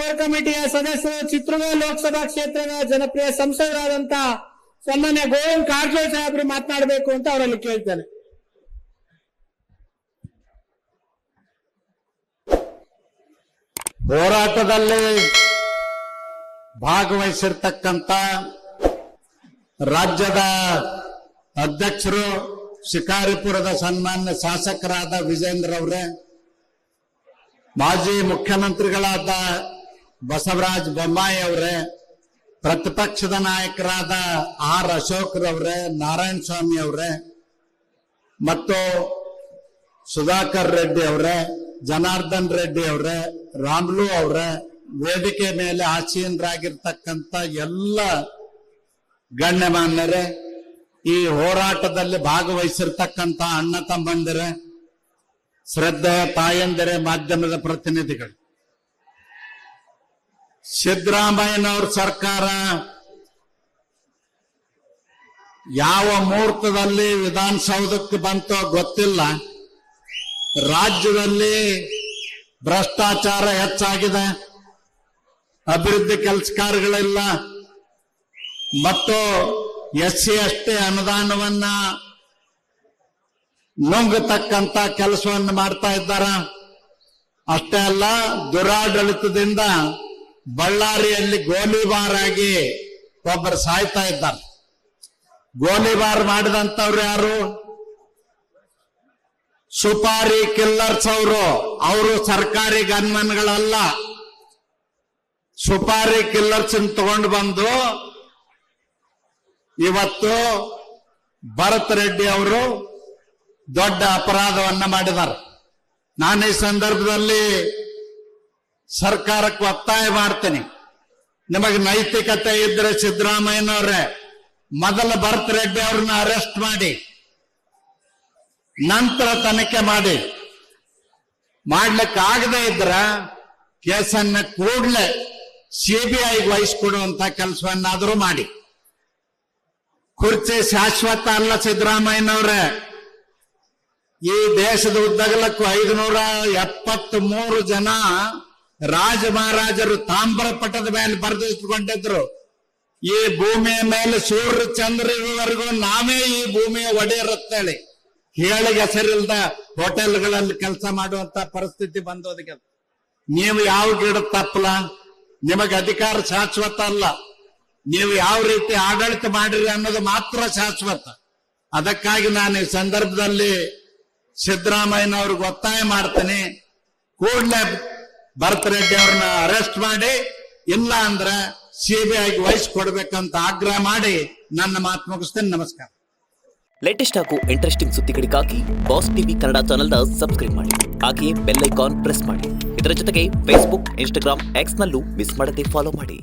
Core ಕಮಿಟಿಯ ಸದಸ್ಯರು ಚಿತ್ರದುರ್ಗ ಲೋಕಸಭಾ ಕ್ಷೇತ್ರದ ಜನಪ್ರಿಯ ಸಂಸದರಾದಂತ ಸನ್ಮಾನ್ಯ ಗೋವಿಂದ ಕಾರಜೋಳ ಸಾಹೇಬರು ಮಾತನಾಡಬೇಕು ಅಂತ ಅವರಲ್ಲಿ ಕೇಳ್ತೇನೆ. ಹೋರಾಟದಲ್ಲಿ ಭಾಗವಹಿಸಿರ್ತಕ್ಕಂಥ ರಾಜ್ಯದ ಅಧ್ಯಕ್ಷರು ಶಿಕಾರಿಪುರದ ಸನ್ಮಾನ್ಯ ಶಾಸಕರಾದ ವಿಜೇಂದ್ರ ಅವರೇ, ಮಾಜಿ ಮುಖ್ಯಮಂತ್ರಿಗಳಾದ ಬಸವರಾಜ ಬೊಮ್ಮಾಯಿ ಅವರೇ, ಪ್ರತಿಪಕ್ಷದ ನಾಯಕರಾದ ಆರ್ ಅಶೋಕ್ರವರೇ, ನಾರಾಯಣ ಸ್ವಾಮಿ ಅವರೇ ಮತ್ತು ಸುಧಾಕರ್ ರೆಡ್ಡಿ ಅವರೇ, ಜನಾರ್ದನ್ ರೆಡ್ಡಿ ಅವರೇ, ರಾಮ್ಲು ಅವರೇ, ವೇದಿಕೆ ಮೇಲೆ ಆಸೀನರಾಗಿರ್ತಕ್ಕಂಥ ಎಲ್ಲ ಗಣ್ಯಮಾನ್ಯರೇ, ಈ ಹೋರಾಟದಲ್ಲಿ ಭಾಗವಹಿಸಿರ್ತಕ್ಕಂಥ ಅಣ್ಣ ತಮ್ಮಂದಿರೇ, ಶ್ರದ್ಧೆಯ ತಾಯಂದಿರೇ, ಮಾಧ್ಯಮದ ಪ್ರತಿನಿಧಿಗಳು, ಸಿದ್ದರಾಮಯ್ಯನವ್ರ ಸರ್ಕಾರ ಯಾವ ಮುಹೂರ್ತದಲ್ಲಿ ವಿಧಾನಸೌಧಕ್ಕೆ ಬಂತೋ ಗೊತ್ತಿಲ್ಲ, ರಾಜ್ಯದಲ್ಲಿ ಭ್ರಷ್ಟಾಚಾರ ಹೆಚ್ಚಾಗಿದೆ, ಅಭಿವೃದ್ಧಿ ಕೆಲಸ ಕಾರ್ಯಗಳಿಲ್ಲ ಮತ್ತು SC ST ಅನುದಾನವನ್ನ ನುಂಗತಕ್ಕಂತ ಕೆಲಸವನ್ನು ಮಾಡ್ತಾ ಇದ್ದಾರೆ. ಅಷ್ಟೇ ಅಲ್ಲ, ದುರಾಡಳಿತದಿಂದ ಬಳ್ಳಾರಿಯಲ್ಲಿ ಗೋಲಿಬಾರ್ ಆಗಿ ಒಬ್ಬರು ಸಾಯ್ತಾ ಇದ್ದಾರೆ. ಗೋಲಿಬಾರ್ ಮಾಡಿದಂತವ್ರು ಯಾರು? ಸುಪಾರಿ ಕಿಲ್ಲರ್ಸ್ ಅವರು ಸರ್ಕಾರಿ ಗನ್ಮನ್ಗಳಲ್ಲ. ಸುಪಾರಿ ಕಿಲ್ಲರ್ಸ್ ತಗೊಂಡು ಬಂದು ಇವತ್ತು ಭರತ್ ರೆಡ್ಡಿ ಅವರು ದೊಡ್ಡ ಅಪರಾಧವನ್ನ ಮಾಡಿದ್ದಾರೆ. ನಾನು ಈ ಸಂದರ್ಭದಲ್ಲಿ ಸರ್ಕಾರಕ್ಕೆ ಒತ್ತಾಯ ಮಾಡ್ತೀನಿ, ನಿಮಗೆ ನೈತಿಕತೆ ಇದ್ರೆ ಸಿದ್ದರಾಮಯ್ಯನವರೇ ಮೊದಲ ಭರತ್ ರೆಡ್ಡಿ ಅವ್ರನ್ನ ಅರೆಸ್ಟ್ ಮಾಡಿ ನಂತರ ತನಿಖೆ ಮಾಡಿ. ಮಾಡ್ಲಿಕ್ಕೆ ಆಗದೆ ಇದ್ರ ಕೇಸನ್ನ ಕೂಡಲೇ CBIಗೆ ವಹಿಸಿಕೊಡುವಂತ ಕೆಲಸವನ್ನಾದರೂ ಮಾಡಿ. ಕುರ್ಚಿ ಶಾಶ್ವತ ಅಲ್ಲ ಸಿದ್ದರಾಮಯ್ಯನವ್ರೆ. ಈ ದೇಶದ ಉದ್ದಗಲಕ್ಕೂ 573 ಜನ ರಾಜ ಮಹಾರಾಜರು ತಾಮ್ರ ಪಟದ ಮೇಲೆ ಬರೆದಿಟ್ಟುಕೊಂಡಿದ್ರು, ಈ ಭೂಮಿಯ ಮೇಲೆ ಸೂರ್ಯ ಚಂದ್ರವರೆಗೂ ನಾವೇ ಈ ಭೂಮಿಯ ಒಡೆಯರುತ್ತೇಳಿ ಹೇಳಿಗೆ ಹೆಸರಿಲ್ದ ಹೋಟೆಲ್ಗಳಲ್ಲಿ ಕೆಲಸ ಮಾಡುವಂತ ಪರಿಸ್ಥಿತಿ ಬಂದೋದಕ್ಕೆ ನೀವು ಯಾವ ಗಿಡ ತಪ್ಪಲ? ನಿಮಗೆ ಅಧಿಕಾರ ಶಾಶ್ವತ ಅಲ್ಲ. ನೀವು ಯಾವ ರೀತಿ ಆಡಳಿತ ಮಾಡಿರಿ ಅನ್ನೋದು ಮಾತ್ರ ಶಾಶ್ವತ. ಅದಕ್ಕಾಗಿ ನಾನು ಈ ಸಂದರ್ಭದಲ್ಲಿ ಸಿದ್ದರಾಮಯ್ಯನವ್ರಿಗೆ ಒತ್ತಾಯ ಮಾಡ್ತೀನಿ, ಕೂಡಲೇ ಭರತ್ ರೆಡ್ಡಿ ಅವ್ರನ್ನ ಅರೆಸ್ಟ್ ಮಾಡಿ, ಇಲ್ಲ ಅಂದ್ರೆ CBIಗೆ ವಹಿಸಿಕೊಡ್ಬೇಕಂತ ಆಗ್ರಹ ಮಾಡಿ ನನ್ನ ಮಾತು ಮುಗಿಸ್ತೇನೆ. ನಮಸ್ಕಾರ. ಲೇಟೆಸ್ಟ್ ಹಾಗೂ ಇಂಟ್ರೆಸ್ಟಿಂಗ್ ಸುದ್ದಿಗಳಿಗಾಗಿ ಬಾಸ್ ಟಿವಿ ಕನ್ನಡ ಚಾನೆಲ್ನ ಸಬ್ಸ್ಕ್ರೈಬ್ ಮಾಡಿ, ಹಾಗೆಯೇ ಬೆಲ್ ಐಕಾನ್ ಪ್ರೆಸ್ ಮಾಡಿ. ಇದರ ಜೊತೆಗೆ ಫೇಸ್ಬುಕ್, ಇನ್ಸ್ಟಾಗ್ರಾಮ್, ಎಕ್ಸ್ ನಲ್ಲೂ ಮಿಸ್ ಮಾಡದೆ ಫಾಲೋ ಮಾಡಿ.